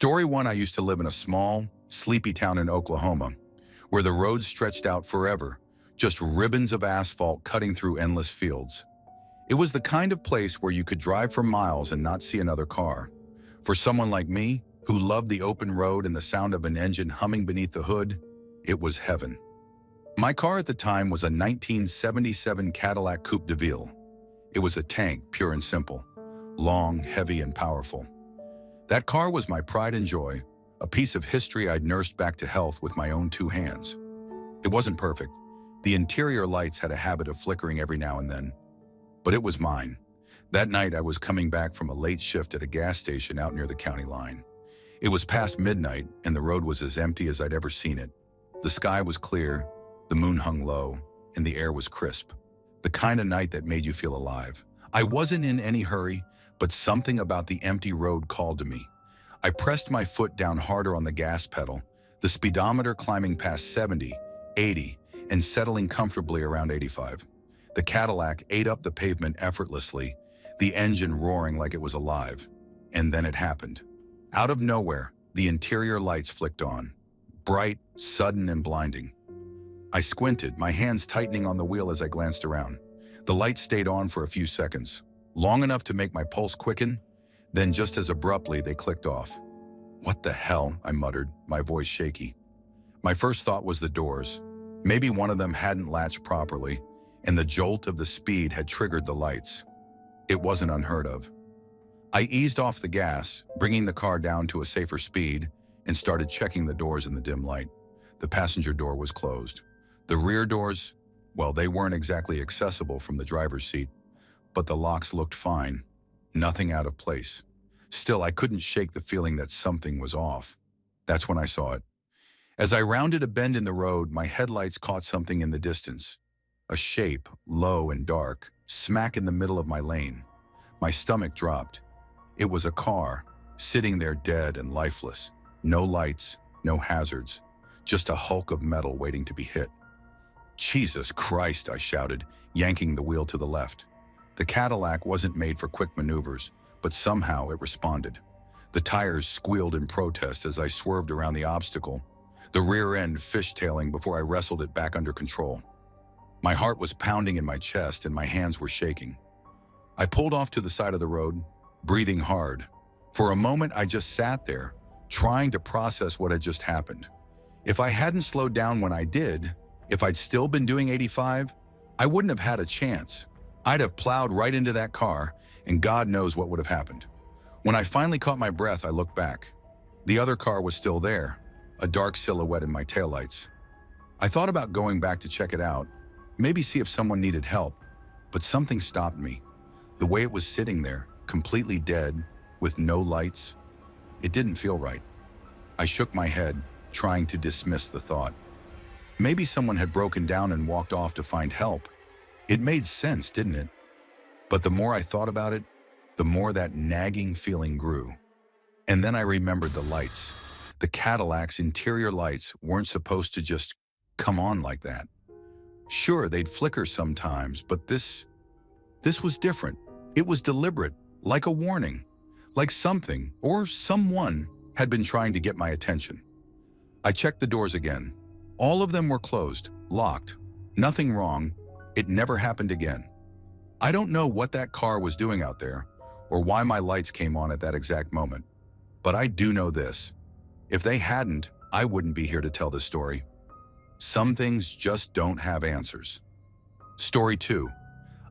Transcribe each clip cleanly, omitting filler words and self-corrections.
Story one, I used to live in a small, sleepy town in Oklahoma, where the roads stretched out forever, just ribbons of asphalt cutting through endless fields. It was the kind of place where you could drive for miles and not see another car. For someone like me, who loved the open road and the sound of an engine humming beneath the hood, it was heaven. My car at the time was a 1977 Cadillac Coupe de Ville. It was a tank, pure and simple, long, heavy, and powerful. That car was my pride and joy, a piece of history I'd nursed back to health with my own two hands. It wasn't perfect. The interior lights had a habit of flickering every now and then, but it was mine. That night I was coming back from a late shift at a gas station out near the county line. It was past midnight and the road was as empty as I'd ever seen it. The sky was clear, the moon hung low, and the air was crisp. The kind of night that made you feel alive. I wasn't in any hurry, but something about the empty road called to me. I pressed my foot down harder on the gas pedal, the speedometer climbing past 70, 80, and settling comfortably around 85. The Cadillac ate up the pavement effortlessly, the engine roaring like it was alive. And then it happened. Out of nowhere, the interior lights flicked on, bright, sudden, and blinding. I squinted, my hands tightening on the wheel as I glanced around. The lights stayed on for a few seconds, long enough to make my pulse quicken, then just as abruptly they clicked off. "What the hell?" I muttered, my voice shaky. My first thought was the doors. Maybe one of them hadn't latched properly, and the jolt of the speed had triggered the lights. It wasn't unheard of. I eased off the gas, bringing the car down to a safer speed, and started checking the doors in the dim light. The passenger door was closed. The rear doors, well, they weren't exactly accessible from the driver's seat, but the locks looked fine, nothing out of place. Still, I couldn't shake the feeling that something was off. That's when I saw it. As I rounded a bend in the road, my headlights caught something in the distance. A shape, low and dark, smack in the middle of my lane. My stomach dropped. It was a car, sitting there dead and lifeless. No lights, no hazards, just a hulk of metal waiting to be hit. "Jesus Christ," I shouted, yanking the wheel to the left. The Cadillac wasn't made for quick maneuvers, but somehow it responded. The tires squealed in protest as I swerved around the obstacle, the rear end fishtailing before I wrestled it back under control. My heart was pounding in my chest and my hands were shaking. I pulled off to the side of the road, breathing hard. For a moment, I just sat there, trying to process what had just happened. If I hadn't slowed down when I did, if I'd still been doing 85, I wouldn't have had a chance. I'd have plowed right into that car, and God knows what would have happened. When I finally caught my breath, I looked back. The other car was still there, a dark silhouette in my taillights. I thought about going back to check it out, maybe see if someone needed help, but something stopped me. The way it was sitting there, completely dead, with no lights, it didn't feel right. I shook my head, trying to dismiss the thought. Maybe someone had broken down and walked off to find help. It made sense, didn't it? But the more I thought about it, the more that nagging feeling grew. And then I remembered the lights. The Cadillac's interior lights weren't supposed to just come on like that. Sure, they'd flicker sometimes, but this was different. It was deliberate, like a warning, like something or someone had been trying to get my attention. I checked the doors again. All of them were closed, locked. Nothing wrong. It never happened again. I don't know what that car was doing out there or why my lights came on at that exact moment. But I do know this. If they hadn't, I wouldn't be here to tell this story. Some things just don't have answers. Story 2.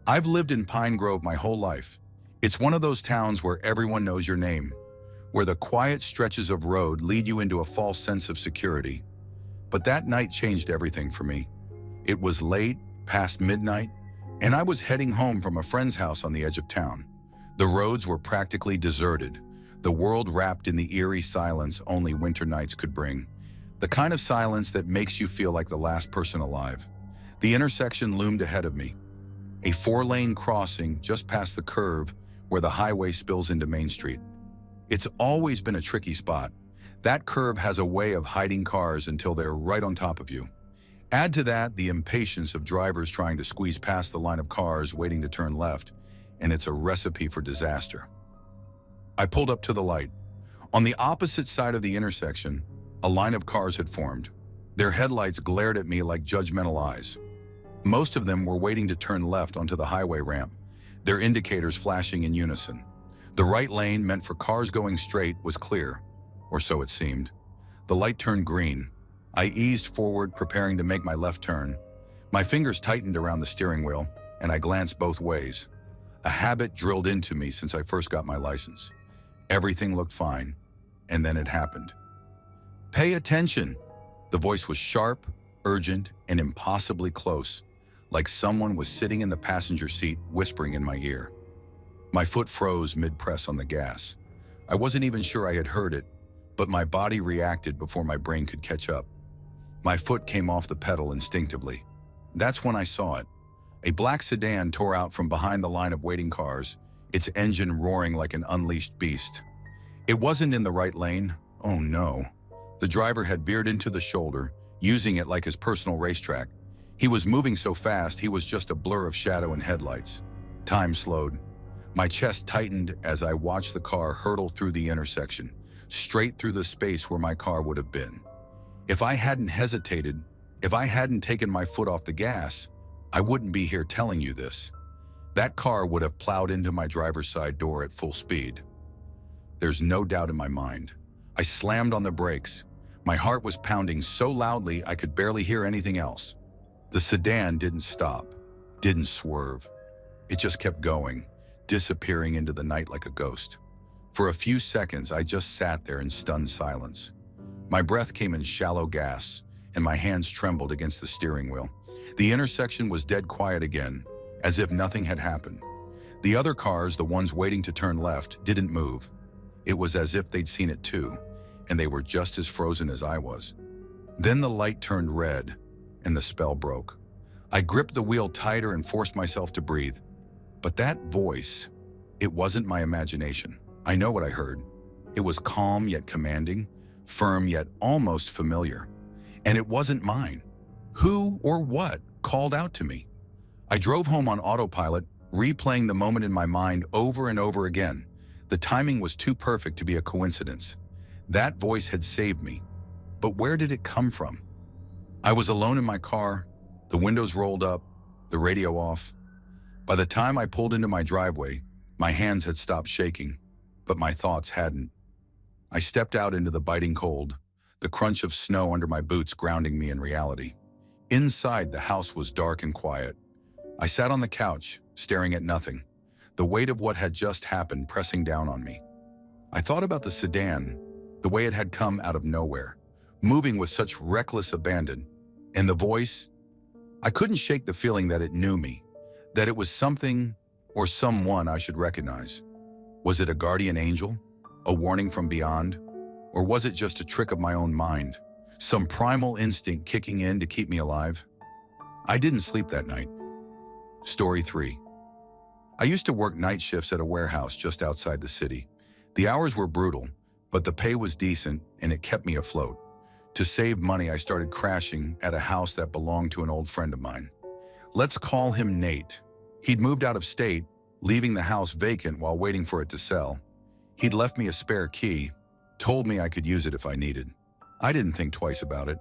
I've lived in Pine Grove my whole life. It's one of those towns where everyone knows your name, where the quiet stretches of road lead you into a false sense of security. But that night changed everything for me. It was late, past midnight, and I was heading home from a friend's house on the edge of town. The roads were practically deserted, the world wrapped in the eerie silence only winter nights could bring. The kind of silence that makes you feel like the last person alive. The intersection loomed ahead of me. A 4-lane crossing just past the curve where the highway spills into Main Street. It's always been a tricky spot. That curve has a way of hiding cars until they're right on top of you. Add to that the impatience of drivers trying to squeeze past the line of cars waiting to turn left, and it's a recipe for disaster. I pulled up to the light. On the opposite side of the intersection, a line of cars had formed. Their headlights glared at me like judgmental eyes. Most of them were waiting to turn left onto the highway ramp, their indicators flashing in unison. The right lane, meant for cars going straight, was clear, or so it seemed. The light turned green. I eased forward, preparing to make my left turn. My fingers tightened around the steering wheel, and I glanced both ways. A habit drilled into me since I first got my license. Everything looked fine, and then it happened. "Pay attention!" The voice was sharp, urgent, and impossibly close, like someone was sitting in the passenger seat whispering in my ear. My foot froze mid-press on the gas. I wasn't even sure I had heard it, but my body reacted before my brain could catch up. My foot came off the pedal instinctively. That's when I saw it. A black sedan tore out from behind the line of waiting cars, its engine roaring like an unleashed beast. It wasn't in the right lane. Oh no. The driver had veered into the shoulder, using it like his personal racetrack. He was moving so fast, he was just a blur of shadow and headlights. Time slowed. My chest tightened as I watched the car hurtle through the intersection, straight through the space where my car would have been. If I hadn't hesitated, if I hadn't taken my foot off the gas, I wouldn't be here telling you this. That car would have plowed into my driver's side door at full speed. There's no doubt in my mind. I slammed on the brakes. My heart was pounding so loudly I could barely hear anything else. The sedan didn't stop, didn't swerve. It just kept going, disappearing into the night like a ghost. For a few seconds, I just sat there in stunned silence. My breath came in shallow gasps, and my hands trembled against the steering wheel. The intersection was dead quiet again, as if nothing had happened. The other cars, the ones waiting to turn left, didn't move. It was as if they'd seen it too, and they were just as frozen as I was. Then the light turned red, and the spell broke. I gripped the wheel tighter and forced myself to breathe. But that voice, it wasn't my imagination. I know what I heard. It was calm yet commanding, firm yet almost familiar. And it wasn't mine. Who or what called out to me? I drove home on autopilot, replaying the moment in my mind over and over again. The timing was too perfect to be a coincidence. That voice had saved me. But where did it come from? I was alone in my car, the windows rolled up, the radio off. By the time I pulled into my driveway, my hands had stopped shaking, but my thoughts hadn't. I stepped out into the biting cold, the crunch of snow under my boots grounding me in reality. Inside, the house was dark and quiet. I sat on the couch, staring at nothing, the weight of what had just happened pressing down on me. I thought about the sedan, the way it had come out of nowhere, moving with such reckless abandon. And the voice, I couldn't shake the feeling that it knew me, that it was something or someone I should recognize. Was it a guardian angel, a warning from beyond, or was it just a trick of my own mind, some primal instinct kicking in to keep me alive? I didn't sleep that night. Story 3. I used to work night shifts at a warehouse just outside the city. The hours were brutal, but the pay was decent and it kept me afloat. To save money, I started crashing at a house that belonged to an old friend of mine. Let's call him Nate. He'd moved out of state, leaving the house vacant while waiting for it to sell. He'd left me a spare key, told me I could use it if I needed. I didn't think twice about it.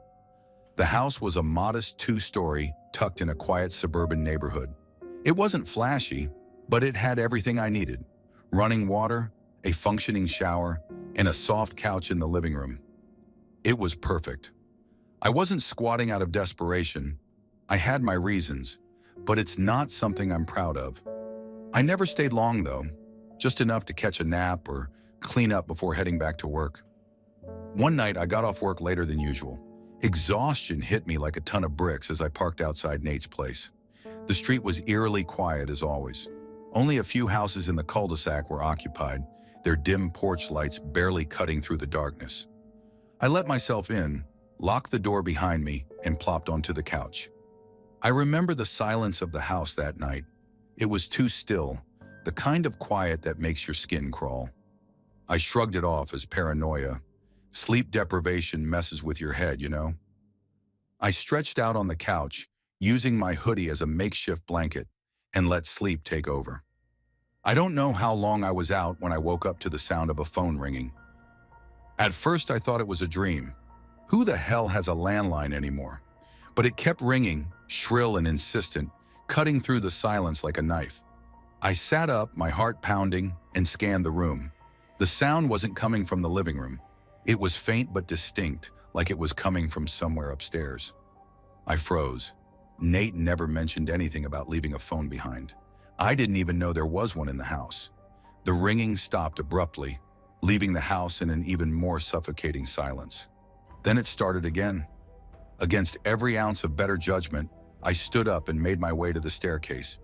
The house was a modest 2-story, tucked in a quiet suburban neighborhood. It wasn't flashy, but it had everything I needed. Running water, a functioning shower, and a soft couch in the living room. It was perfect. I wasn't squatting out of desperation. I had my reasons, but it's not something I'm proud of. I never stayed long though, just enough to catch a nap or clean up before heading back to work. One night I got off work later than usual. Exhaustion hit me like a ton of bricks as I parked outside Nate's place. The street was eerily quiet as always. Only a few houses in the cul-de-sac were occupied, their dim porch lights barely cutting through the darkness. I let myself in, locked the door behind me, and plopped onto the couch. I remember the silence of the house that night. It was too still, the kind of quiet that makes your skin crawl. I shrugged it off as paranoia. Sleep deprivation messes with your head, you know? I stretched out on the couch, using my hoodie as a makeshift blanket, and let sleep take over. I don't know how long I was out when I woke up to the sound of a phone ringing. At first, I thought it was a dream. Who the hell has a landline anymore? But it kept ringing, shrill and insistent, cutting through the silence like a knife. I sat up, my heart pounding, and scanned the room. The sound wasn't coming from the living room. It was faint but distinct, like it was coming from somewhere upstairs. I froze. Nate never mentioned anything about leaving a phone behind. I didn't even know there was one in the house. The ringing stopped abruptly, leaving the house in an even more suffocating silence. Then it started again. Against every ounce of better judgment, I stood up and made my way to the staircase.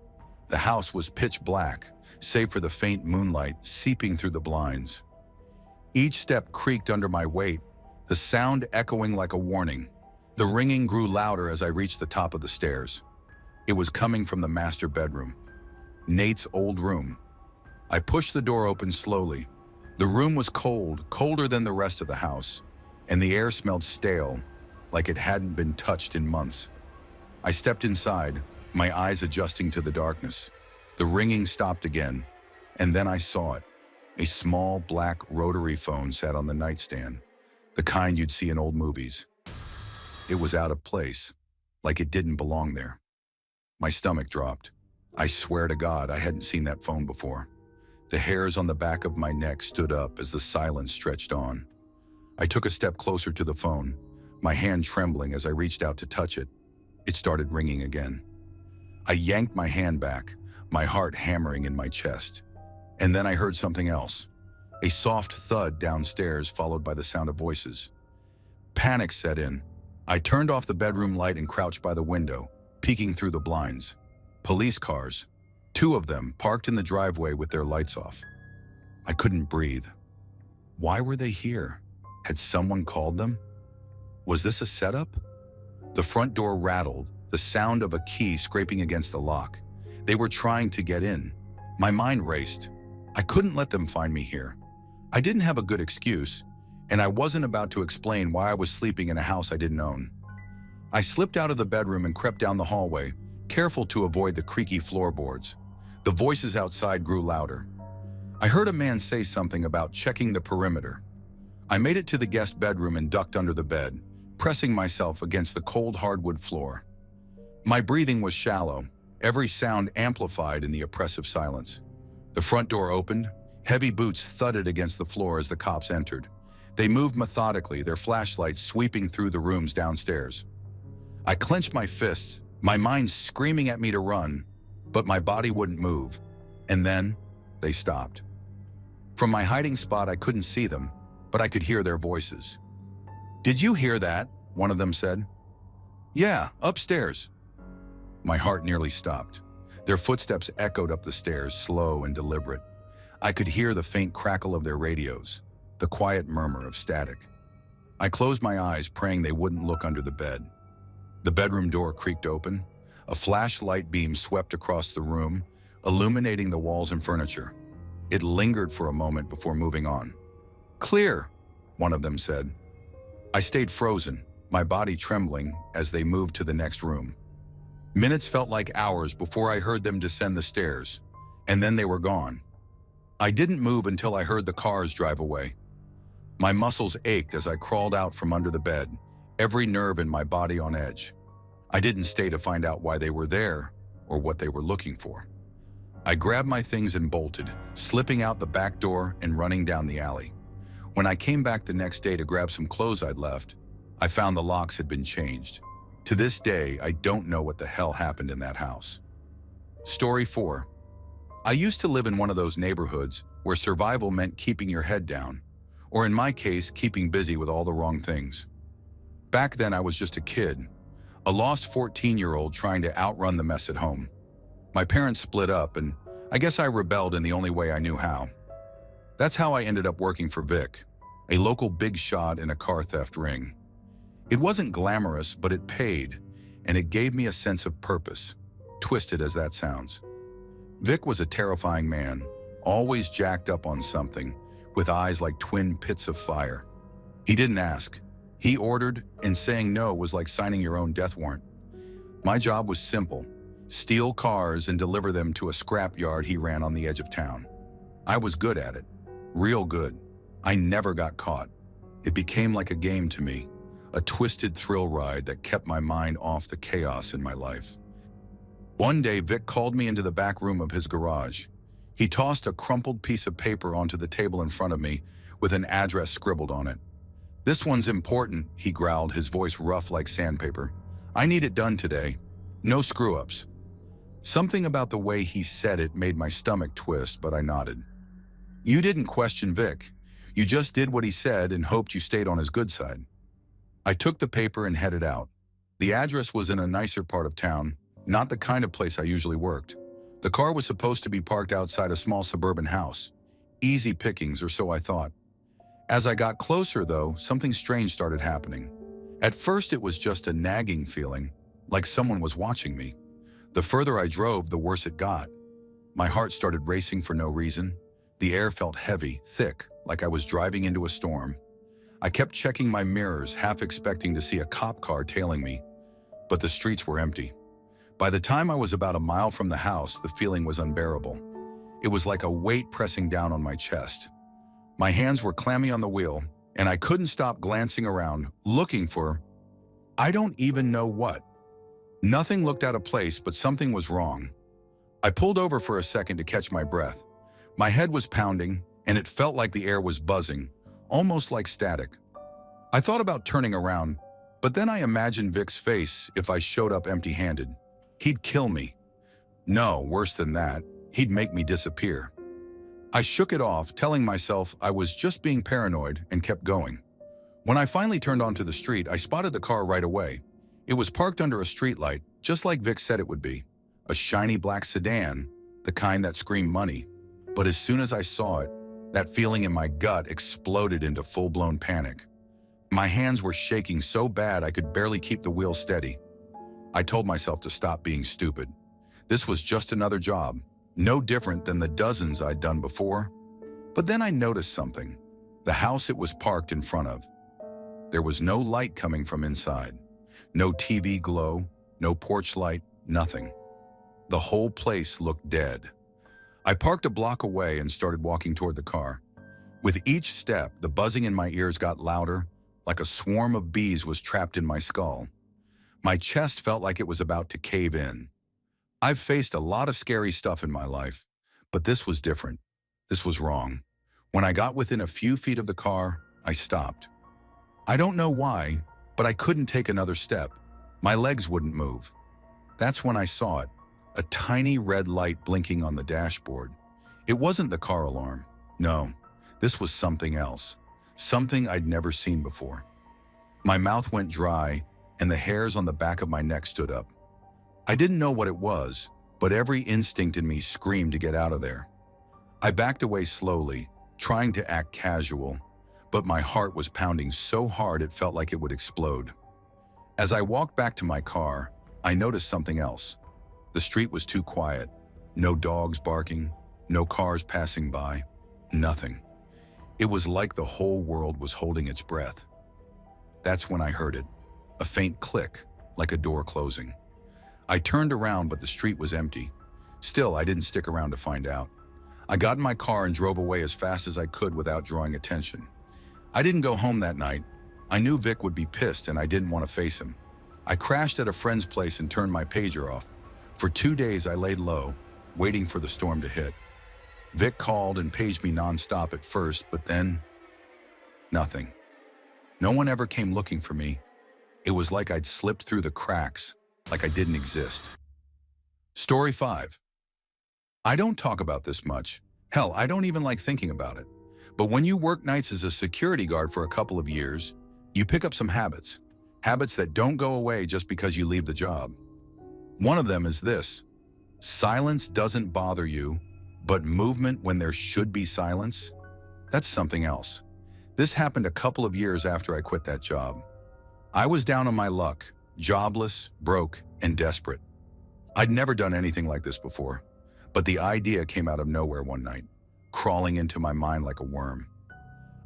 The house was pitch black, save for the faint moonlight seeping through the blinds. Each step creaked under my weight, the sound echoing like a warning. The ringing grew louder as I reached the top of the stairs. It was coming from the master bedroom, Nate's old room. I pushed the door open slowly. The room was cold, colder than the rest of the house, and the air smelled stale, like it hadn't been touched in months. I stepped inside, my eyes adjusting to the darkness. The ringing stopped again, and then I saw it. A small black rotary phone sat on the nightstand, the kind you'd see in old movies. It was out of place, like it didn't belong there. My stomach dropped. I swear to God, I hadn't seen that phone before. The hairs on the back of my neck stood up as the silence stretched on. I took a step closer to the phone, my hand trembling as I reached out to touch it. It started ringing again. I yanked my hand back, my heart hammering in my chest. And then I heard something else. A soft thud downstairs followed by the sound of voices. Panic set in. I turned off the bedroom light and crouched by the window, peeking through the blinds. Police cars, 2 of them parked in the driveway with their lights off. I couldn't breathe. Why were they here? Had someone called them? Was this a setup? The front door rattled, the sound of a key scraping against the lock. They were trying to get in. My mind raced. I couldn't let them find me here. I didn't have a good excuse, and I wasn't about to explain why I was sleeping in a house I didn't own. I slipped out of the bedroom and crept down the hallway, careful to avoid the creaky floorboards. The voices outside grew louder. I heard a man say something about checking the perimeter. I made it to the guest bedroom and ducked under the bed, pressing myself against the cold hardwood floor. My breathing was shallow, every sound amplified in the oppressive silence. The front door opened. Heavy boots thudded against the floor as the cops entered. They moved methodically, their flashlights sweeping through the rooms downstairs. I clenched my fists, my mind screaming at me to run, but my body wouldn't move. And then, they stopped. From my hiding spot, I couldn't see them, but I could hear their voices. "Did you hear that?" one of them said. "Yeah, upstairs." My heart nearly stopped. Their footsteps echoed up the stairs, slow and deliberate. I could hear the faint crackle of their radios, the quiet murmur of static. I closed my eyes, praying they wouldn't look under the bed. The bedroom door creaked open. A flashlight beam swept across the room, illuminating the walls and furniture. It lingered for a moment before moving on. "Clear," one of them said. I stayed frozen, my body trembling as they moved to the next room. Minutes felt like hours before I heard them descend the stairs, and then they were gone. I didn't move until I heard the cars drive away. My muscles ached as I crawled out from under the bed, every nerve in my body on edge. I didn't stay to find out why they were there or what they were looking for. I grabbed my things and bolted, slipping out the back door and running down the alley. When I came back the next day to grab some clothes I'd left, I found the locks had been changed. To this day, I don't know what the hell happened in that house. Story 4. I used to live in one of those neighborhoods where survival meant keeping your head down, or in my case, keeping busy with all the wrong things. Back then, I was just a kid, a lost 14-year-old trying to outrun the mess at home. My parents split up, and I guess I rebelled in the only way I knew how. That's how I ended up working for Vic, a local big shot in a car theft ring. It wasn't glamorous, but it paid, and it gave me a sense of purpose, twisted as that sounds. Vic was a terrifying man, always jacked up on something, with eyes like twin pits of fire. He didn't ask. He ordered, and saying no was like signing your own death warrant. My job was simple: steal cars and deliver them to a scrapyard he ran on the edge of town. I was good at it, real good. I never got caught. It became like a game to me, a twisted thrill ride that kept my mind off the chaos in my life. One day, Vic called me into the back room of his garage. He tossed a crumpled piece of paper onto the table in front of me with an address scribbled on it. "This one's important," he growled, his voice rough like sandpaper. "I need it done today. No screw-ups." Something about the way he said it made my stomach twist, but I nodded. "You didn't question Vic. You just did what he said and hoped you stayed on his good side." I took the paper and headed out. The address was in a nicer part of town, not the kind of place I usually worked. The car was supposed to be parked outside a small suburban house. Easy pickings, or so I thought. As I got closer, though, something strange started happening. At first, it was just a nagging feeling, like someone was watching me. The further I drove, the worse it got. My heart started racing for no reason. The air felt heavy, thick, like I was driving into a storm. I kept checking my mirrors, half expecting to see a cop car tailing me, but the streets were empty. By the time I was about a mile from the house, the feeling was unbearable. It was like a weight pressing down on my chest. My hands were clammy on the wheel, and I couldn't stop glancing around, looking for, I don't even know what. Nothing looked out of place, but something was wrong. I pulled over for a second to catch my breath. My head was pounding, and it felt like the air was buzzing, almost like static. I thought about turning around, but then I imagined Vic's face if I showed up empty-handed. He'd kill me. No, worse than that, he'd make me disappear. I shook it off, telling myself I was just being paranoid, and kept going. When I finally turned onto the street, I spotted the car right away. It was parked under a streetlight, just like Vic said it would be. A shiny black sedan, the kind that screamed money. But as soon as I saw it, that feeling in my gut exploded into full-blown panic. My hands were shaking so bad I could barely keep the wheel steady. I told myself to stop being stupid. This was just another job, no different than the dozens I'd done before. But then I noticed something. The house it was parked in front of. There was no light coming from inside. No TV glow, no porch light, nothing. The whole place looked dead. I parked a block away and started walking toward the car. With each step, the buzzing in my ears got louder, like a swarm of bees was trapped in my skull. My chest felt like it was about to cave in. I've faced a lot of scary stuff in my life, but this was different. This was wrong. When I got within a few feet of the car, I stopped. I don't know why, but I couldn't take another step. My legs wouldn't move. That's when I saw it, a tiny red light blinking on the dashboard. It wasn't the car alarm. No, this was something else, something I'd never seen before. My mouth went dry, and the hairs on the back of my neck stood up. I didn't know what it was, but every instinct in me screamed to get out of there. I backed away slowly, trying to act casual, but my heart was pounding so hard it felt like it would explode. As I walked back to my car, I noticed something else. The street was too quiet. No dogs barking, no cars passing by, nothing. It was like the whole world was holding its breath. That's when I heard it. A faint click, like a door closing. I turned around, but the street was empty. Still, I didn't stick around to find out. I got in my car and drove away as fast as I could without drawing attention. I didn't go home that night. I knew Vic would be pissed and I didn't want to face him. I crashed at a friend's place and turned my pager off. For 2 days, I laid low, waiting for the storm to hit. Vic called and paged me nonstop at first, but then, nothing. No one ever came looking for me. It was like I'd slipped through the cracks, like I didn't exist. Story 5. I don't talk about this much. Hell, I don't even like thinking about it. But when you work nights as a security guard for a couple of years, you pick up some habits. Habits that don't go away just because you leave the job. One of them is this. Silence doesn't bother you, but movement when there should be silence, that's something else. This happened a couple of years after I quit that job. I was down on my luck, jobless, broke, and desperate. I'd never done anything like this before, but the idea came out of nowhere one night, crawling into my mind like a worm.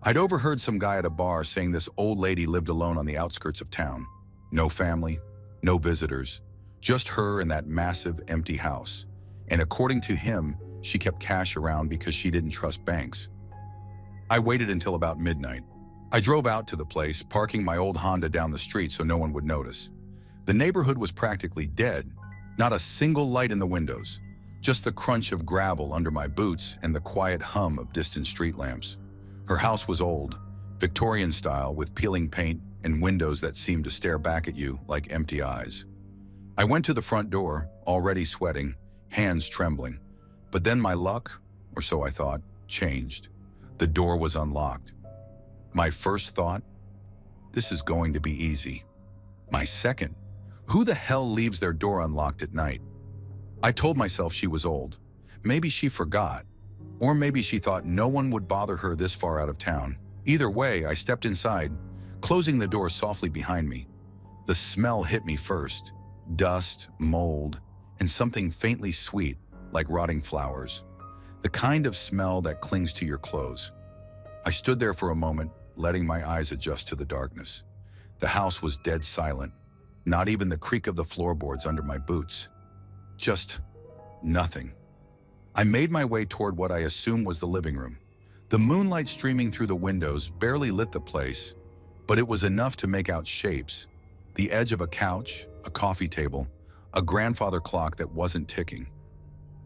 I'd overheard some guy at a bar saying this old lady lived alone on the outskirts of town. No family, no visitors, just her in that massive empty house. And according to him, she kept cash around because she didn't trust banks. I waited until about midnight. I drove out to the place, parking my old Honda down the street so no one would notice. The neighborhood was practically dead, not a single light in the windows, just the crunch of gravel under my boots and the quiet hum of distant street lamps. Her house was old, Victorian style, with peeling paint and windows that seemed to stare back at you like empty eyes. I went to the front door, already sweating, hands trembling. But then my luck, or so I thought, changed. The door was unlocked. My first thought, this is going to be easy. My second, who the hell leaves their door unlocked at night? I told myself she was old. Maybe she forgot. Or maybe she thought no one would bother her this far out of town. Either way, I stepped inside, closing the door softly behind me. The smell hit me first. Dust, mold, and something faintly sweet, like rotting flowers. The kind of smell that clings to your clothes. I stood there for a moment, letting my eyes adjust to the darkness. The house was dead silent, not even the creak of the floorboards under my boots. Just nothing. I made my way toward what I assumed was the living room. The moonlight streaming through the windows barely lit the place, but it was enough to make out shapes. The edge of a couch, a coffee table, a grandfather clock that wasn't ticking.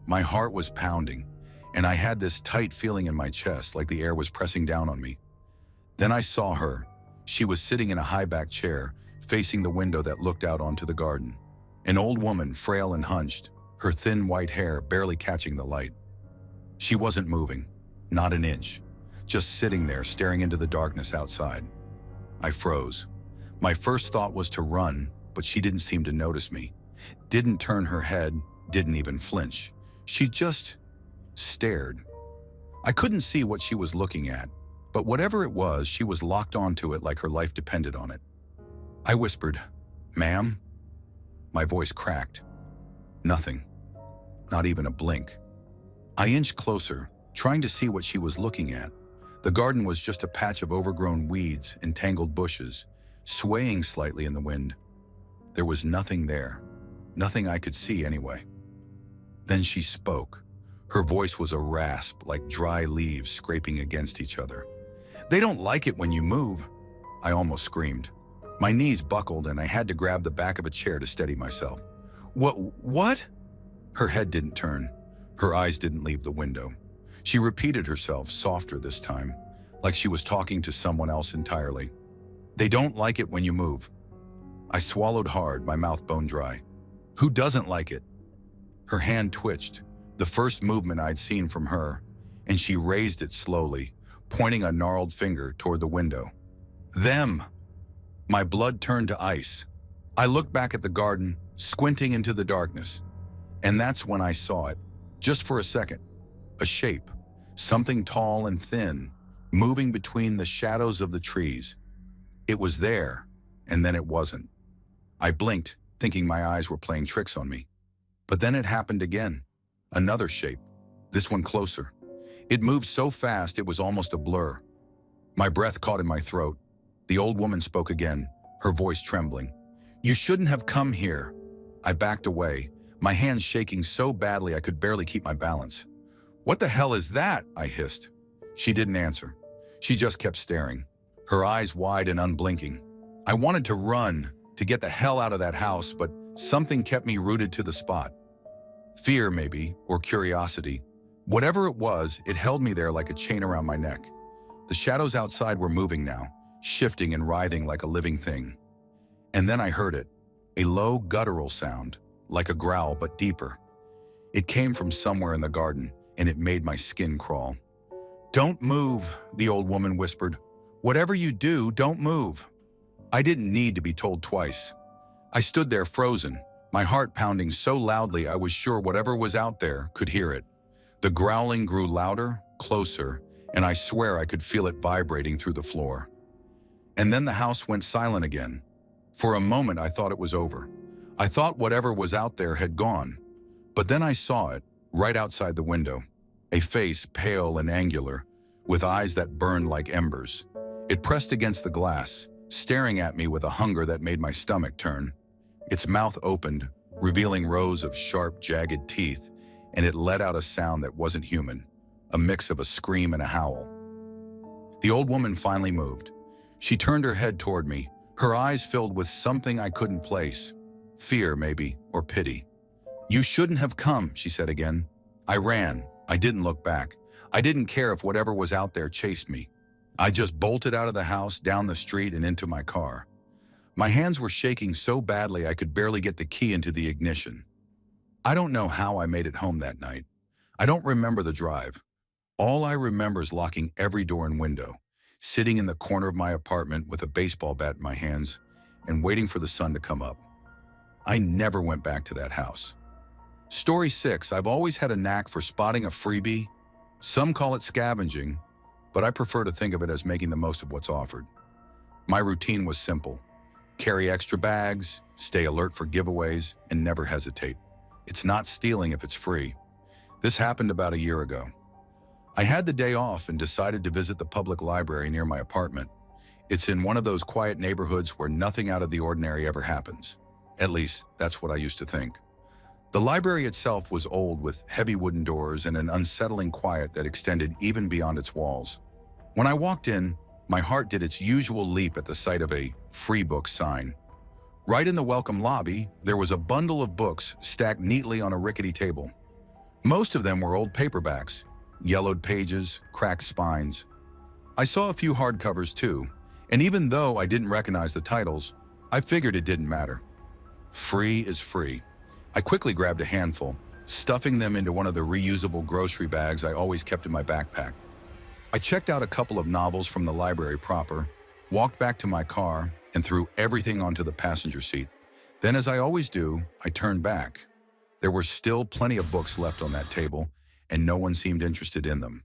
My heart was pounding, and I had this tight feeling in my chest like the air was pressing down on me. Then I saw her. She was sitting in a high-back chair, facing the window that looked out onto the garden. An old woman, frail and hunched, her thin white hair barely catching the light. She wasn't moving, not an inch, just sitting there staring into the darkness outside. I froze. My first thought was to run, but she didn't seem to notice me. Didn't turn her head, didn't even flinch. She just stared. I couldn't see what she was looking at, but whatever it was, she was locked onto it like her life depended on it. I whispered, "Ma'am?" My voice cracked. Nothing. Not even a blink. I inched closer, trying to see what she was looking at. The garden was just a patch of overgrown weeds and tangled bushes, swaying slightly in the wind. There was nothing there. Nothing I could see anyway. Then she spoke. Her voice was a rasp like dry leaves scraping against each other. "They don't like it when you move." I almost screamed. My knees buckled and I had to grab the back of a chair to steady myself. What? Her head didn't turn. Her eyes didn't leave the window. She repeated herself, softer this time, like she was talking to someone else entirely. "They don't like it when you move." I swallowed hard, my mouth bone dry. "Who doesn't like it?" Her hand twitched, the first movement I'd seen from her, and she raised it slowly, pointing a gnarled finger toward the window. "Them!" My blood turned to ice. I looked back at the garden, squinting into the darkness. And that's when I saw it, just for a second. A shape, something tall and thin, moving between the shadows of the trees. It was there, and then it wasn't. I blinked, thinking my eyes were playing tricks on me. But then it happened again. Another shape, this one closer. It moved so fast it was almost a blur. My breath caught in my throat. The old woman spoke again, her voice trembling. "You shouldn't have come here." I backed away, my hands shaking so badly I could barely keep my balance. "What the hell is that?" I hissed. She didn't answer. She just kept staring, her eyes wide and unblinking. I wanted to run, to get the hell out of that house, but something kept me rooted to the spot. Fear, maybe, or curiosity. Whatever it was, it held me there like a chain around my neck. The shadows outside were moving now, shifting and writhing like a living thing. And then I heard it, a low guttural sound, like a growl but deeper. It came from somewhere in the garden, and it made my skin crawl. "Don't move," the old woman whispered. "Whatever you do, don't move." I didn't need to be told twice. I stood there frozen, my heart pounding so loudly I was sure whatever was out there could hear it. The growling grew louder, closer, and I swear I could feel it vibrating through the floor. And then the house went silent again. For a moment I thought it was over. I thought whatever was out there had gone. But then I saw it, right outside the window. A face pale and angular, with eyes that burned like embers. It pressed against the glass, staring at me with a hunger that made my stomach turn. Its mouth opened, revealing rows of sharp, jagged teeth, and it let out a sound that wasn't human, a mix of a scream and a howl. The old woman finally moved. She turned her head toward me, her eyes filled with something I couldn't place. Fear, maybe, or pity. "You shouldn't have come," she said again. I ran. I didn't look back. I didn't care if whatever was out there chased me. I just bolted out of the house, down the street, and into my car. My hands were shaking so badly I could barely get the key into the ignition. I don't know how I made it home that night. I don't remember the drive. All I remember is locking every door and window, sitting in the corner of my apartment with a baseball bat in my hands and waiting for the sun to come up. I never went back to that house. Story 6, I've always had a knack for spotting a freebie. Some call it scavenging, but I prefer to think of it as making the most of what's offered. My routine was simple. Carry extra bags, stay alert for giveaways, and never hesitate. It's not stealing if it's free. This happened about a year ago. I had the day off and decided to visit the public library near my apartment. It's in one of those quiet neighborhoods where nothing out of the ordinary ever happens. At least, that's what I used to think. The library itself was old with heavy wooden doors and an unsettling quiet that extended even beyond its walls. When I walked in, my heart did its usual leap at the sight of a free book sign. Right in the welcome lobby, there was a bundle of books stacked neatly on a rickety table. Most of them were old paperbacks, yellowed pages, cracked spines. I saw a few hardcovers too, and even though I didn't recognize the titles, I figured it didn't matter. Free is free. I quickly grabbed a handful, stuffing them into one of the reusable grocery bags I always kept in my backpack. I checked out a couple of novels from the library proper, walked back to my car, and threw everything onto the passenger seat. Then, as I always do, I turned back. There were still plenty of books left on that table, and no one seemed interested in them.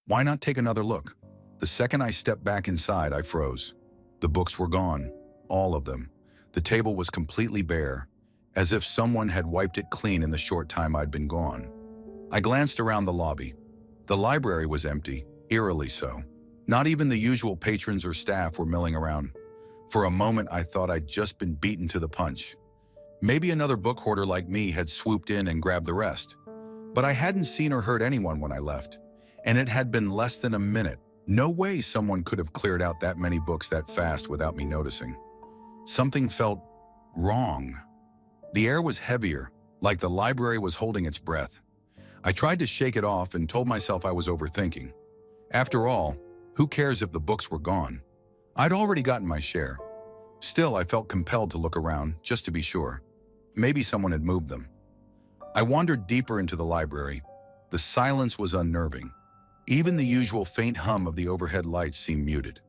Why not take another look? The second I stepped back inside, I froze. The books were gone, all of them. The table was completely bare, as if someone had wiped it clean in the short time I'd been gone. I glanced around the lobby. The library was empty, eerily so. Not even the usual patrons or staff were milling around. For a moment, I thought I'd just been beaten to the punch. Maybe another book hoarder like me had swooped in and grabbed the rest. But I hadn't seen or heard anyone when I left, and it had been less than a minute. No way someone could have cleared out that many books that fast without me noticing. Something felt wrong. The air was heavier, like the library was holding its breath. I tried to shake it off and told myself I was overthinking. After all, who cares if the books were gone? I'd already gotten my share. Still, I felt compelled to look around, just to be sure. Maybe someone had moved them. I wandered deeper into the library. The silence was unnerving. Even the usual faint hum of the overhead lights seemed muted.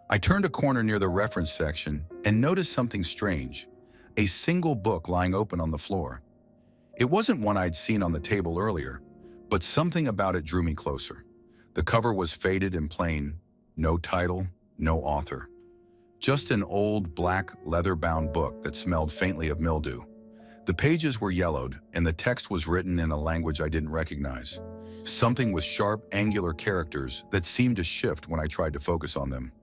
I turned a corner near the reference section and noticed something strange. A single book lying open on the floor. It wasn't one I'd seen on the table earlier, but something about it drew me closer. The cover was faded and plain, no title, no author. Just an old black leather-bound book that smelled faintly of mildew. The pages were yellowed, and the text was written in a language I didn't recognize. Something with sharp, angular characters that seemed to shift when I tried to focus on them.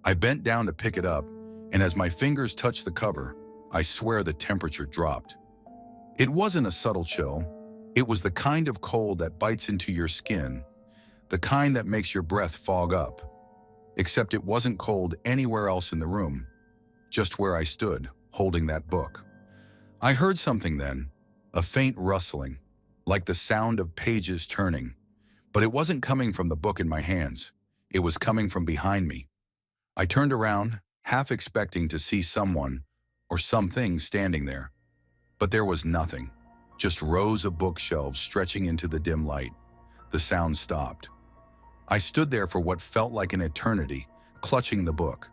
I bent down to pick it up, and as my fingers touched the cover, I swear the temperature dropped. It wasn't a subtle chill. It was the kind of cold that bites into your skin, the kind that makes your breath fog up. Except it wasn't cold anywhere else in the room, just where I stood, holding that book. I heard something then, a faint rustling, like the sound of pages turning. But it wasn't coming from the book in my hands. It was coming from behind me. I turned around, half expecting to see someone or something standing there. But there was nothing, just rows of bookshelves stretching into the dim light. The sound stopped. I stood there for what felt like an eternity, clutching the book.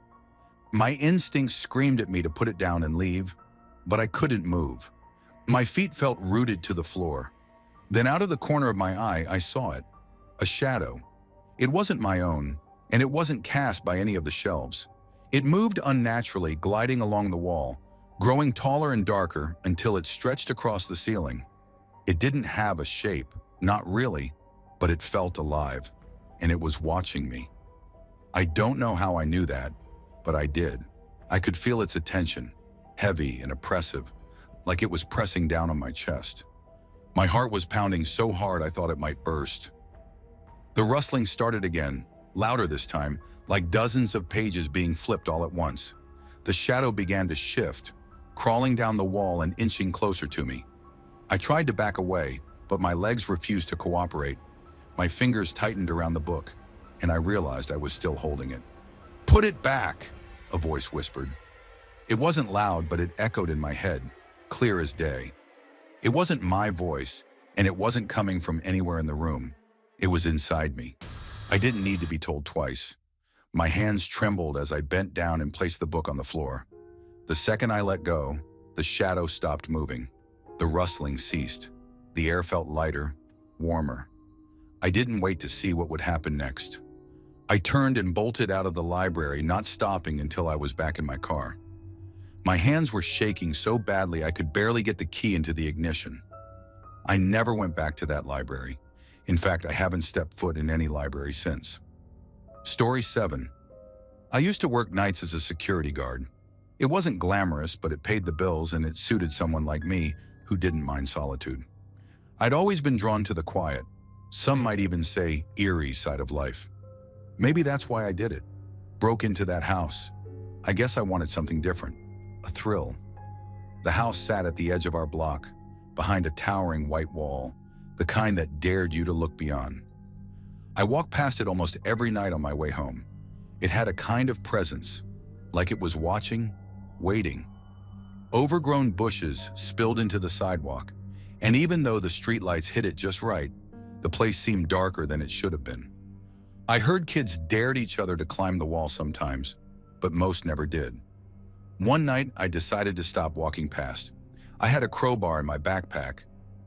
My instincts screamed at me to put it down and leave, but I couldn't move. My feet felt rooted to the floor. Then out of the corner of my eye, I saw it, a shadow. It wasn't my own, and it wasn't cast by any of the shelves. It moved unnaturally, gliding along the wall, growing taller and darker until it stretched across the ceiling. It didn't have a shape, not really, but it felt alive, and it was watching me. I don't know how I knew that, but I did. I could feel its attention, heavy and oppressive, like it was pressing down on my chest. My heart was pounding so hard I thought it might burst. The rustling started again, louder this time, like dozens of pages being flipped all at once. The shadow began to shift, crawling down the wall and inching closer to me. I tried to back away, but my legs refused to cooperate. My fingers tightened around the book, and I realized I was still holding it. "Put it back," a voice whispered. It wasn't loud, but it echoed in my head, clear as day. It wasn't my voice, and it wasn't coming from anywhere in the room. It was inside me. I didn't need to be told twice. My hands trembled as I bent down and placed the book on the floor. The second I let go, the shadow stopped moving. The rustling ceased. The air felt lighter, warmer. I didn't wait to see what would happen next. I turned and bolted out of the library, not stopping until I was back in my car. My hands were shaking so badly I could barely get the key into the ignition. I never went back to that library. In fact, I haven't stepped foot in any library since. Story 7. I used to work nights as a security guard. It wasn't glamorous, but it paid the bills and it suited someone like me who didn't mind solitude. I'd always been drawn to the quiet, some might even say eerie side of life. Maybe that's why I did it. Broke into that house. I guess I wanted something different, a thrill. The house sat at the edge of our block, behind a towering white wall, the kind that dared you to look beyond. I walked past it almost every night on my way home. It had a kind of presence, like it was watching, waiting. Overgrown bushes spilled into the sidewalk, and even though the streetlights hit it just right, the place seemed darker than it should have been. I heard kids dared each other to climb the wall sometimes, but most never did. One night, I decided to stop walking past. I had a crowbar in my backpack.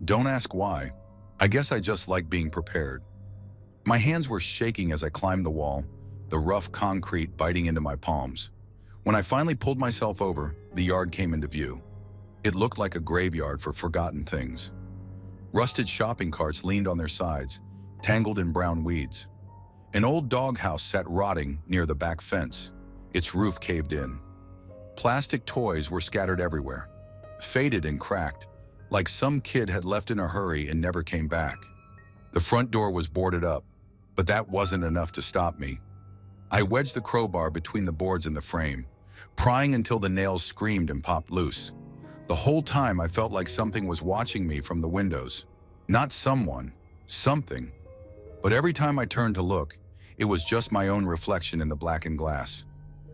Don't ask why. I guess I just liked being prepared. My hands were shaking as I climbed the wall, the rough concrete biting into my palms. When I finally pulled myself over, the yard came into view. It looked like a graveyard for forgotten things. Rusted shopping carts leaned on their sides, tangled in brown weeds. An old doghouse sat rotting near the back fence, its roof caved in. Plastic toys were scattered everywhere, faded and cracked, like some kid had left in a hurry and never came back. The front door was boarded up, but that wasn't enough to stop me. I wedged the crowbar between the boards in the frame, prying until the nails screamed and popped loose. The whole time I felt like something was watching me from the windows. Not someone, something. But every time I turned to look, it was just my own reflection in the blackened glass.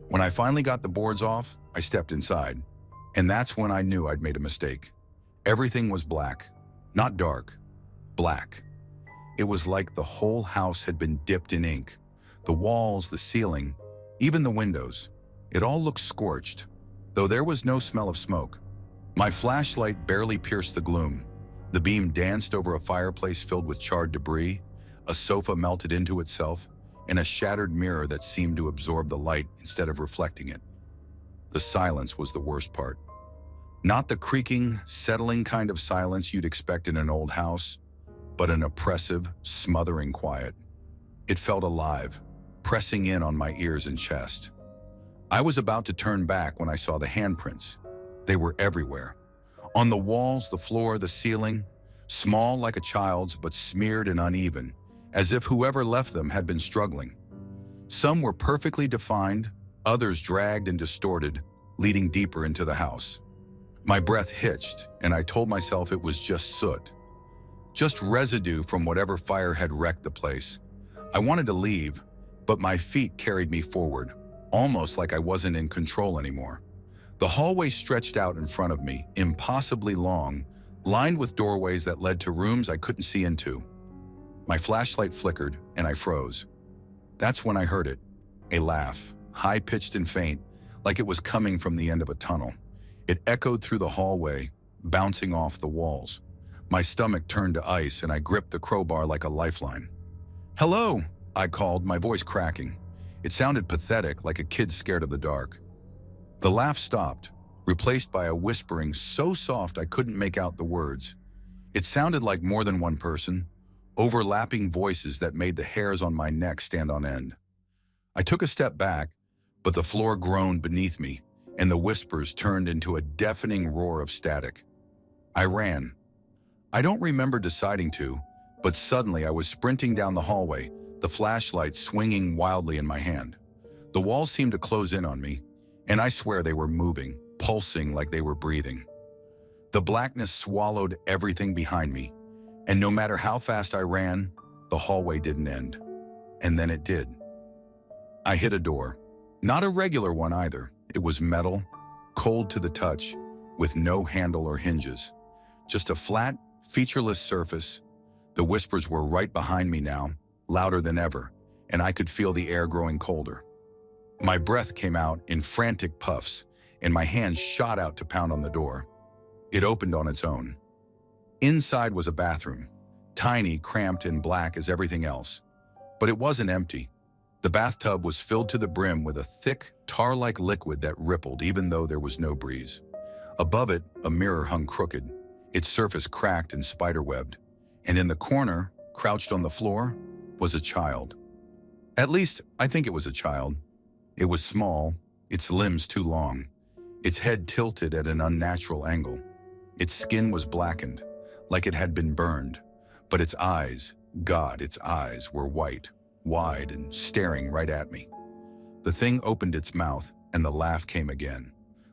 When I finally got the boards off, I stepped inside. And that's when I knew I'd made a mistake. Everything was black, not dark, black. It was like the whole house had been dipped in ink. The walls, the ceiling, even the windows. It all looked scorched, though there was no smell of smoke. My flashlight barely pierced the gloom. The beam danced over a fireplace filled with charred debris, a sofa melted into itself, and a shattered mirror that seemed to absorb the light instead of reflecting it. The silence was the worst part. Not the creaking, settling kind of silence you'd expect in an old house, but an oppressive, smothering quiet. It felt alive, pressing in on my ears and chest. I was about to turn back when I saw the handprints. They were everywhere. On the walls, the floor, the ceiling, small like a child's but smeared and uneven, as if whoever left them had been struggling. Some were perfectly defined, others dragged and distorted, leading deeper into the house. My breath hitched, and I told myself it was just soot. Just residue from whatever fire had wrecked the place. I wanted to leave, but my feet carried me forward, almost like I wasn't in control anymore. The hallway stretched out in front of me, impossibly long, lined with doorways that led to rooms I couldn't see into. My flashlight flickered, and I froze. That's when I heard it, a laugh, high-pitched and faint, like it was coming from the end of a tunnel. It echoed through the hallway, bouncing off the walls. My stomach turned to ice, and I gripped the crowbar like a lifeline. "Hello," I called, my voice cracking. It sounded pathetic, like a kid scared of the dark. The laugh stopped, replaced by a whispering so soft I couldn't make out the words. It sounded like more than one person, overlapping voices that made the hairs on my neck stand on end. I took a step back, but the floor groaned beneath me, and the whispers turned into a deafening roar of static. I ran. I don't remember deciding to, but suddenly I was sprinting down the hallway, the flashlight swinging wildly in my hand. The walls seemed to close in on me, and I swear they were moving, pulsing like they were breathing. The blackness swallowed everything behind me, and no matter how fast I ran, the hallway didn't end. And then it did. I hit a door. Not a regular one either. It was metal, cold to the touch, with no handle or hinges. Just a flat, featureless surface. The whispers were right behind me now, louder than ever, and I could feel the air growing colder. My breath came out in frantic puffs, and my hands shot out to pound on the door. It opened on its own. Inside was a bathroom, tiny, cramped, and black as everything else. But it wasn't empty. The bathtub was filled to the brim with a thick, tar-like liquid that rippled even though there was no breeze. Above it, a mirror hung crooked, its surface cracked and spiderwebbed. And in the corner, crouched on the floor, was a child. At least, I think it was a child. It was small, its limbs too long, its head tilted at an unnatural angle. Its skin was blackened, like it had been burned, but its eyes, God, its eyes were white, wide, and staring right at me. The thing opened its mouth, and the laugh came again.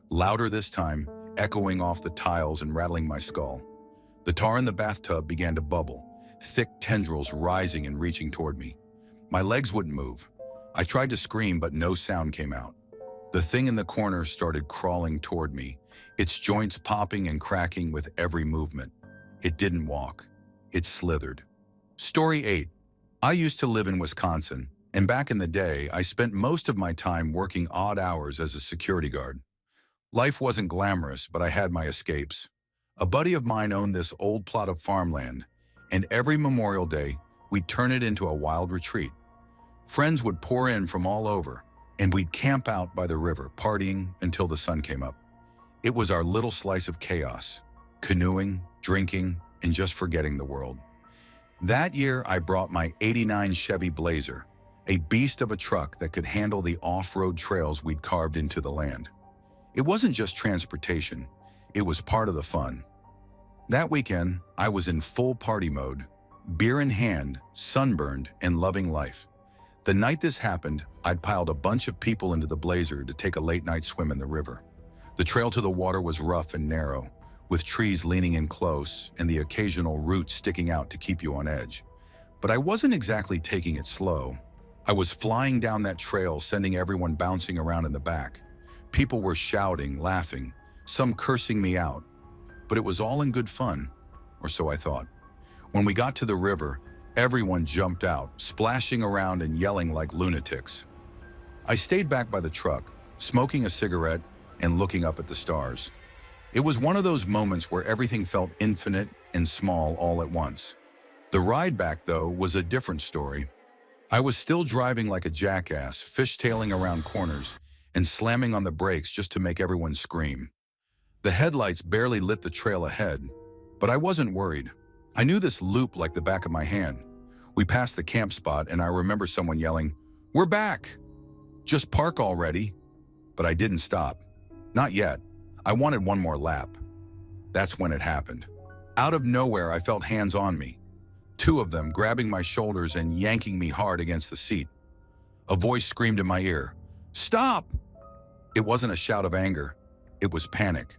Louder this time, echoing off the tiles and rattling my skull. The tar in the bathtub began to bubble, thick tendrils rising and reaching toward me. My legs wouldn't move. I tried to scream, but no sound came out. The thing in the corner started crawling toward me, its joints popping and cracking with every movement. It didn't walk. It slithered. Story 8. I used to live in Wisconsin, and back in the day, I spent most of my time working odd hours as a security guard. Life wasn't glamorous, but I had my escapes. A buddy of mine owned this old plot of farmland, and every Memorial Day, we'd turn it into a wild retreat. Friends would pour in from all over, and we'd camp out by the river, partying until the sun came up. It was our little slice of chaos, canoeing, drinking, and just forgetting the world. That year, I brought my '89 Chevy Blazer, a beast of a truck that could handle the off-road trails we'd carved into the land. It wasn't just transportation, it was part of the fun. That weekend, I was in full party mode, beer in hand, sunburned, and loving life. The night this happened, I'd piled a bunch of people into the Blazer to take a late-night swim in the river. The trail to the water was rough and narrow, with trees leaning in close and the occasional roots sticking out to keep you on edge. But I wasn't exactly taking it slow. I was flying down that trail, sending everyone bouncing around in the back. People were shouting, laughing, some cursing me out. But it was all in good fun, or so I thought. When we got to the river, everyone jumped out, splashing around and yelling like lunatics. I stayed back by the truck, smoking a cigarette and looking up at the stars. It was one of those moments where everything felt infinite and small all at once. The ride back, though, was a different story. I was still driving like a jackass, fishtailing around corners and slamming on the brakes just to make everyone scream. The headlights barely lit the trail ahead, but I wasn't worried. I knew this loop like the back of my hand. We passed the camp spot and I remember someone yelling, "We're back! Just park already!" But I didn't stop. Not yet. I wanted one more lap. That's when it happened. Out of nowhere, I felt hands on me. Two of them grabbing my shoulders and yanking me hard against the seat. A voice screamed in my ear, "Stop!" It wasn't a shout of anger. It was panic.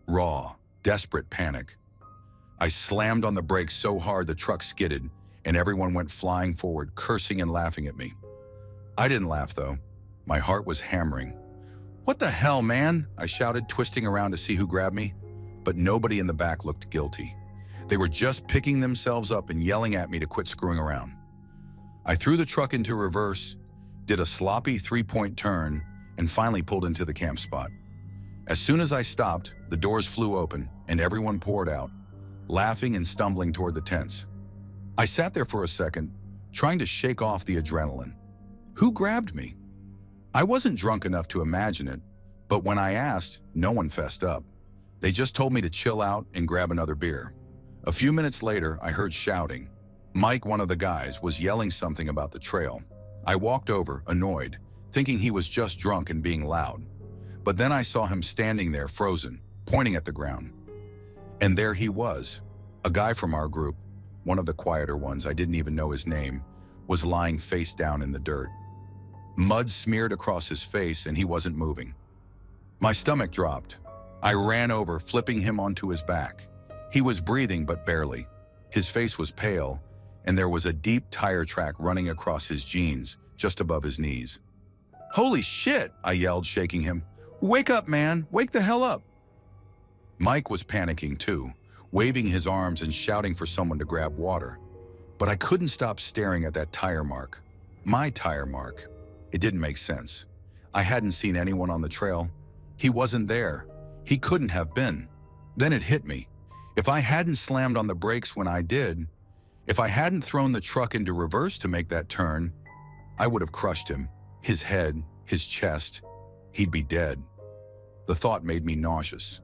Raw, desperate panic. I slammed on the brakes so hard the truck skidded, and everyone went flying forward, cursing and laughing at me. I didn't laugh, though. My heart was hammering. "What the hell, man?" I shouted, twisting around to see who grabbed me. But nobody in the back looked guilty. They were just picking themselves up and yelling at me to quit screwing around. I threw the truck into reverse, did a sloppy three-point turn, and finally pulled into the camp spot. As soon as I stopped, the doors flew open and everyone poured out, laughing and stumbling toward the tents. I sat there for a second, trying to shake off the adrenaline. Who grabbed me? I wasn't drunk enough to imagine it, but when I asked, no one fessed up. They just told me to chill out and grab another beer. A few minutes later, I heard shouting. Mike, one of the guys, was yelling something about the trail. I walked over, annoyed, thinking he was just drunk and being loud. But then I saw him standing there, frozen, pointing at the ground. And there he was. A guy from our group, one of the quieter ones, I didn't even know his name, was lying face down in the dirt. Mud smeared across his face and he wasn't moving. My stomach dropped. I ran over, flipping him onto his back. He was breathing, but barely. His face was pale, and there was a deep tire track running across his jeans, just above his knees. "Holy shit!" I yelled, shaking him. "Wake up, man! Wake the hell up!" Mike was panicking too, waving his arms and shouting for someone to grab water. But I couldn't stop staring at that tire mark. My tire mark. It didn't make sense. I hadn't seen anyone on the trail. He wasn't there. He couldn't have been. Then it hit me. If I hadn't slammed on the brakes when I did, if I hadn't thrown the truck into reverse to make that turn, I would have crushed him. His head, his chest. He'd be dead. The thought made me nauseous.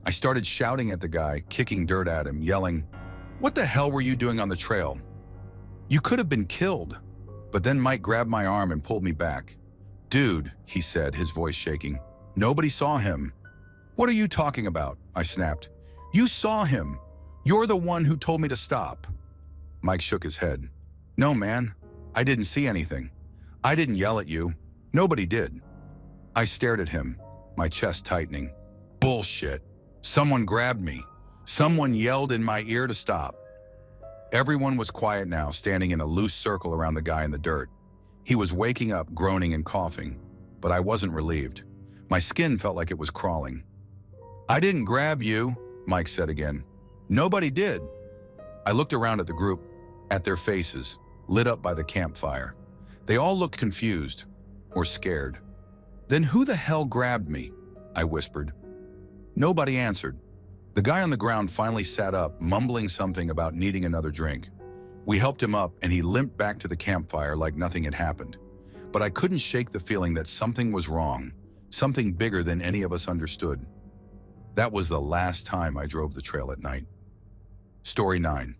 I started shouting at the guy, kicking dirt at him, yelling, "What the hell were you doing on the trail? You could have been killed." But then Mike grabbed my arm and pulled me back. "Dude," he said, his voice shaking, "nobody saw him." "What are you talking about?" I snapped. "You saw him. You're the one who told me to stop." Mike shook his head. "No, man, I didn't see anything. I didn't yell at you. Nobody did." I stared at him, my chest tightening. Bullshit. Someone grabbed me. Someone yelled in my ear to stop. Everyone was quiet now, standing in a loose circle around the guy in the dirt. He was waking up, groaning and coughing, but I wasn't relieved. My skin felt like it was crawling. "I didn't grab you," Mike said again. "Nobody did." I looked around at the group, at their faces, lit up by the campfire. They all looked confused or scared. "Then who the hell grabbed me?" I whispered. Nobody answered. The guy on the ground finally sat up, mumbling something about needing another drink. We helped him up and he limped back to the campfire like nothing had happened. But I couldn't shake the feeling that something was wrong, something bigger than any of us understood. That was the last time I drove the trail at night. Story 9.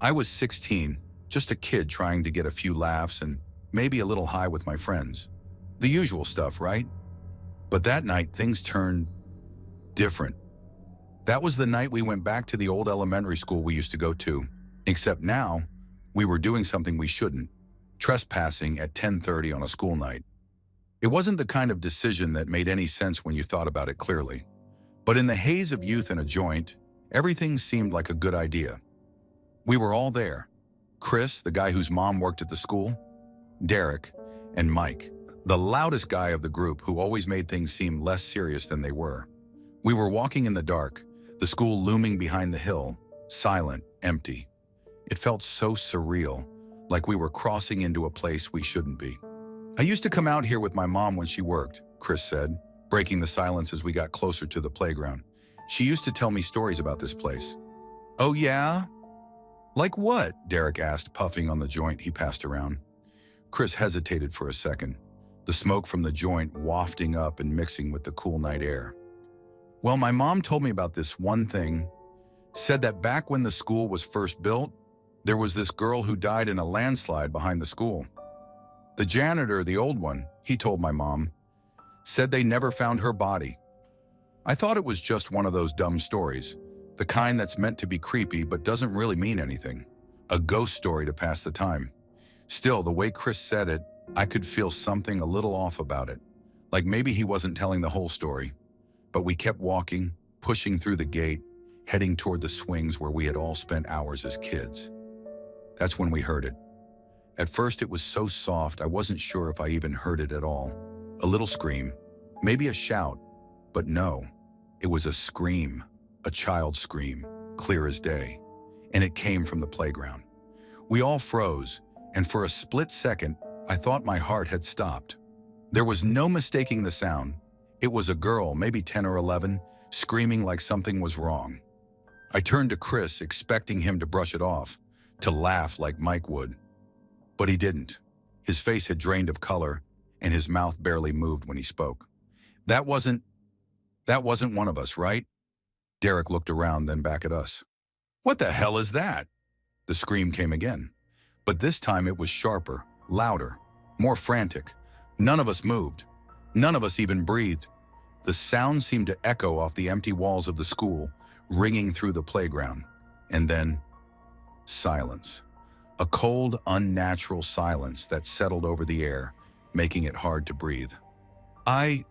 I was 16, just a kid trying to get a few laughs and maybe a little high with my friends. The usual stuff, right? But that night, things turned different. That was the night we went back to the old elementary school we used to go to, except now we were doing something we shouldn't, trespassing at 10:30 on a school night. It wasn't the kind of decision that made any sense when you thought about it clearly. But in the haze of youth and a joint, everything seemed like a good idea. We were all there. Chris, the guy whose mom worked at the school, Derek, and Mike, the loudest guy of the group who always made things seem less serious than they were. We were walking in the dark, the school looming behind the hill, silent, empty. It felt so surreal, like we were crossing into a place we shouldn't be. "I used to come out here with my mom when she worked," Chris said, breaking the silence as we got closer to the playground. "She used to tell me stories about this place." "Oh yeah? Like what?" Derek asked, puffing on the joint he passed around. Chris hesitated for a second, the smoke from the joint wafting up and mixing with the cool night air. "Well, my mom told me about this one thing. Said that back when the school was first built, there was this girl who died in a landslide behind the school. The janitor, the old one, he told my mom, said they never found her body. I thought it was just one of those dumb stories, the kind that's meant to be creepy but doesn't really mean anything. A ghost story to pass the time. Still, the way Chris said it, I could feel something a little off about it, like maybe he wasn't telling the whole story. But we kept walking, pushing through the gate, heading toward the swings where we had all spent hours as kids. That's when we heard it. At first it was so soft I wasn't sure if I even heard it at all. A little scream, maybe a shout, but no, it was a scream, a child's scream, clear as day, and it came from the playground. We all froze, and for a split second, I thought my heart had stopped. There was no mistaking the sound. It was a girl, maybe 10 or 11, screaming like something was wrong. I turned to Chris, expecting him to brush it off, to laugh like Mike would. But he didn't. His face had drained of color, and his mouth barely moved when he spoke. That wasn't one of us, right?" Derek looked around, then back at us. "What the hell is that?" The scream came again. But this time it was sharper, louder, more frantic. None of us moved. None of us even breathed. The sound seemed to echo off the empty walls of the school, ringing through the playground. And then, silence. A cold, unnatural silence that settled over the air, making it hard to breathe. I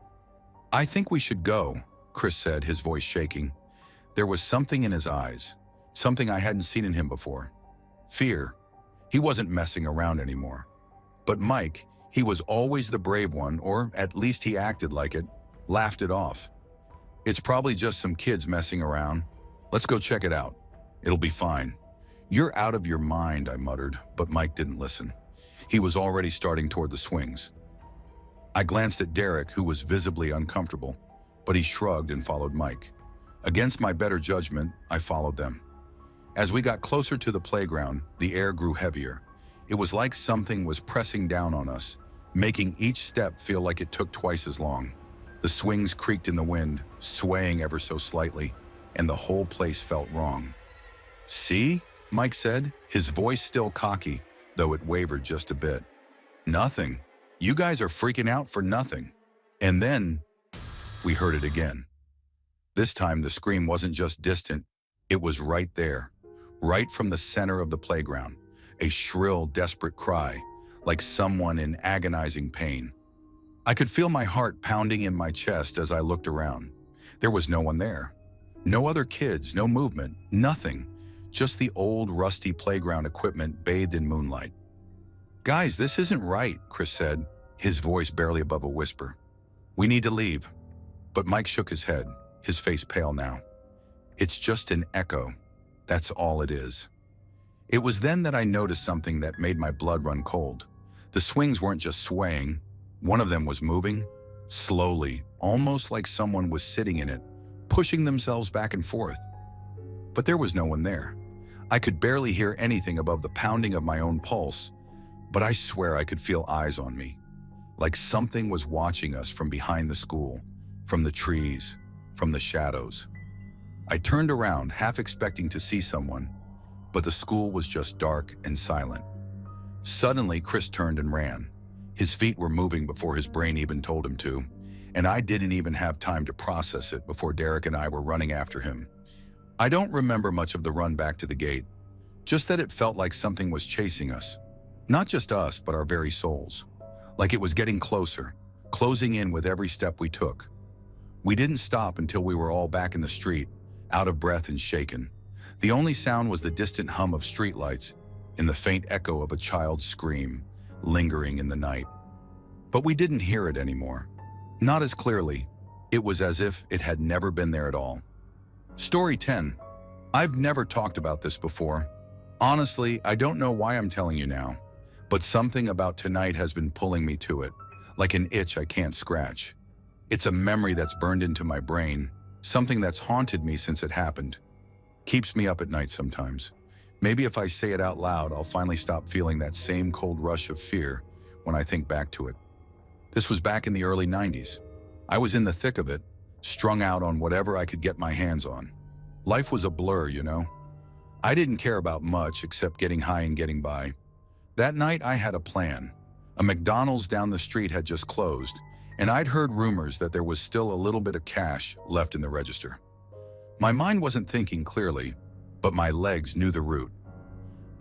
think we should go, Chris said, his voice shaking. There was something in his eyes, something I hadn't seen in him before. Fear. He wasn't messing around anymore. But Mike, he was always the brave one, or at least he acted like it, laughed it off. It's probably just some kids messing around. Let's go check it out. It'll be fine. You're out of your mind, I muttered, but Mike didn't listen. He was already starting toward the swings. I glanced at Derek, who was visibly uncomfortable, but he shrugged and followed Mike. Against my better judgment, I followed them. As we got closer to the playground, the air grew heavier. It was like something was pressing down on us, making each step feel like it took twice as long. The swings creaked in the wind, swaying ever so slightly, and the whole place felt wrong. "See?" Mike said, his voice still cocky, though it wavered just a bit. "Nothing. You guys are freaking out for nothing." And then we heard it again. This time the scream wasn't just distant, it was right there, right from the center of the playground, a shrill, desperate cry, like someone in agonizing pain. I could feel my heart pounding in my chest as I looked around. There was no one there. No other kids, no movement, nothing. Just the old, rusty playground equipment bathed in moonlight. "Guys, this isn't right," Chris said, his voice barely above a whisper. "We need to leave." But Mike shook his head, his face pale now. "It's just an echo. That's all it is." It was then that I noticed something that made my blood run cold. The swings weren't just swaying. One of them was moving, slowly, almost like someone was sitting in it, pushing themselves back and forth. But there was no one there. I could barely hear anything above the pounding of my own pulse, but I swear I could feel eyes on me, like something was watching us from behind the school, from the trees, from the shadows. I turned around, half expecting to see someone, but the school was just dark and silent. Suddenly, Chris turned and ran. His feet were moving before his brain even told him to, and I didn't even have time to process it before Derek and I were running after him. I don't remember much of the run back to the gate, just that it felt like something was chasing us. Not just us, but our very souls. Like it was getting closer, closing in with every step we took. We didn't stop until we were all back in the street, out of breath and shaken. The only sound was the distant hum of streetlights and the faint echo of a child's scream, lingering in the night. But we didn't hear it anymore. Not as clearly. It was as if it had never been there at all. Story 10. I've never talked about this before. Honestly, I don't know why I'm telling you now, but something about tonight has been pulling me to it, like an itch I can't scratch. It's a memory that's burned into my brain, something that's haunted me since it happened. Keeps me up at night sometimes. Maybe if I say it out loud, I'll finally stop feeling that same cold rush of fear when I think back to it. This was back in the early 90s. I was in the thick of it, strung out on whatever I could get my hands on. Life was a blur, you know? I didn't care about much except getting high and getting by. That night I had a plan. A McDonald's down the street had just closed, and I'd heard rumors that there was still a little bit of cash left in the register. My mind wasn't thinking clearly, but my legs knew the route.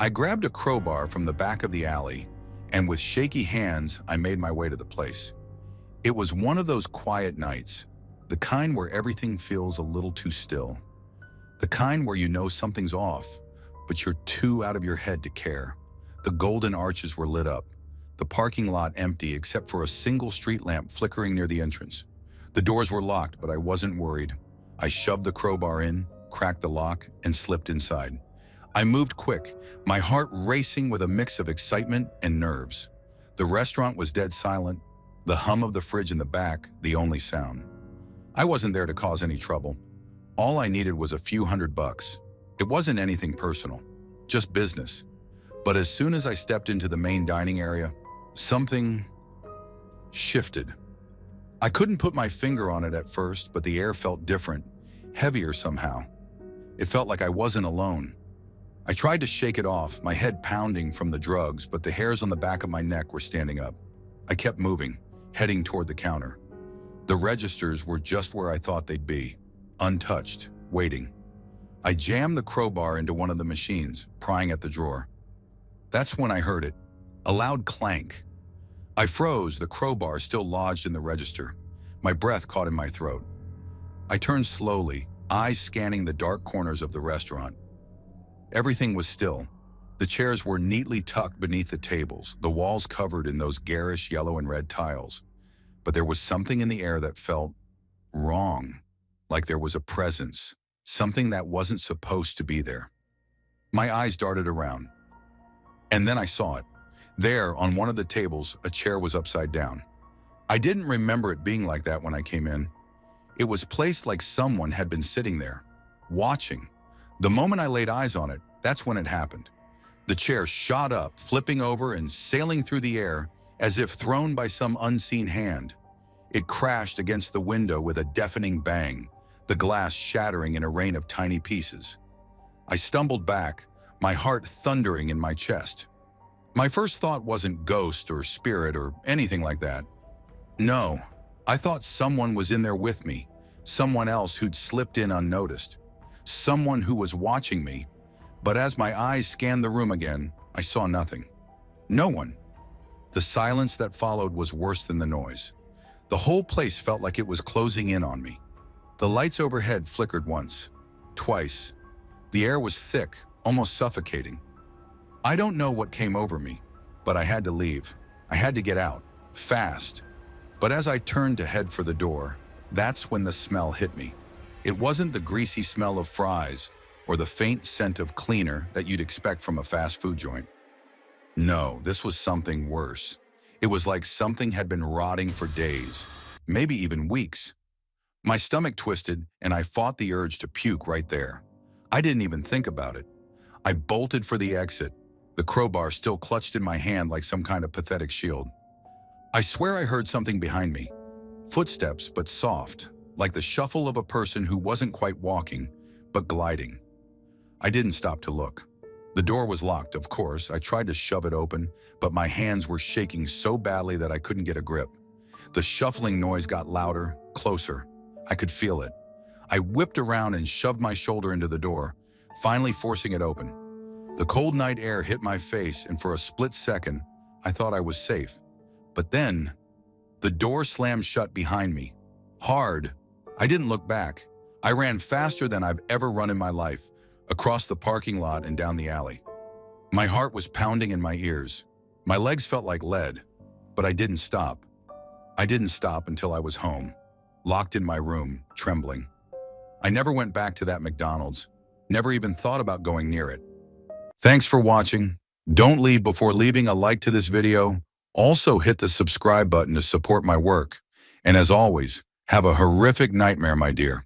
I grabbed a crowbar from the back of the alley, and with shaky hands, I made my way to the place. It was one of those quiet nights, the kind where everything feels a little too still. The kind where you know something's off, but you're too out of your head to care. The golden arches were lit up, the parking lot empty except for a single street lamp flickering near the entrance. The doors were locked, but I wasn't worried. I shoved the crowbar in, cracked the lock, and slipped inside. I moved quick, my heart racing with a mix of excitement and nerves. The restaurant was dead silent, the hum of the fridge in the back the only sound. I wasn't there to cause any trouble. All I needed was a few $100. It wasn't anything personal, just business. But as soon as I stepped into the main dining area, something shifted. I couldn't put my finger on it at first, but the air felt different, heavier somehow. It felt like I wasn't alone. I tried to shake it off, my head pounding from the drugs, but the hairs on the back of my neck were standing up. I kept moving, heading toward the counter. The registers were just where I thought they'd be, untouched, waiting. I jammed the crowbar into one of the machines, prying at the drawer. That's when I heard it, a loud clank. I froze, the crowbar still lodged in the register. My breath caught in my throat. I turned slowly, eyes scanning the dark corners of the restaurant. Everything was still. The chairs were neatly tucked beneath the tables, the walls covered in those garish yellow and red tiles. But there was something in the air that felt wrong, like there was a presence, something that wasn't supposed to be there. My eyes darted around, and then I saw it. There, on one of the tables, a chair was upside down. I didn't remember it being like that when I came in. It was placed like someone had been sitting there, watching. The moment I laid eyes on it, that's when it happened. The chair shot up, flipping over and sailing through the air as if thrown by some unseen hand. It crashed against the window with a deafening bang, the glass shattering in a rain of tiny pieces. I stumbled back, my heart thundering in my chest. My first thought wasn't ghost or spirit or anything like that. No, I thought someone was in there with me, someone else who'd slipped in unnoticed, someone who was watching me. But as my eyes scanned the room again, I saw nothing. No one. The silence that followed was worse than the noise. The whole place felt like it was closing in on me. The lights overhead flickered once, twice. The air was thick, almost suffocating. I don't know what came over me, but I had to leave. I had to get out, fast. But as I turned to head for the door, that's when the smell hit me. It wasn't the greasy smell of fries or the faint scent of cleaner that you'd expect from a fast food joint. No, this was something worse. It was like something had been rotting for days, maybe even weeks. My stomach twisted and I fought the urge to puke right there. I didn't even think about it. I bolted for the exit, the crowbar still clutched in my hand like some kind of pathetic shield. I swear I heard something behind me. Footsteps, but soft, like the shuffle of a person who wasn't quite walking, but gliding. I didn't stop to look. The door was locked, of course. I tried to shove it open, but my hands were shaking so badly that I couldn't get a grip. The shuffling noise got louder, closer. I could feel it. I whipped around and shoved my shoulder into the door, finally forcing it open. The cold night air hit my face, and for a split second, I thought I was safe. But then, the door slammed shut behind me. Hard. I didn't look back. I ran faster than I've ever run in my life, across the parking lot and down the alley. My heart was pounding in my ears. My legs felt like lead, but I didn't stop. I didn't stop until I was home, locked in my room, trembling. I never went back to that McDonald's, never even thought about going near it. Thanks for watching. Don't leave before leaving a like to this video. Also hit the subscribe button to support my work. And as always, have a horrific nightmare, my dear.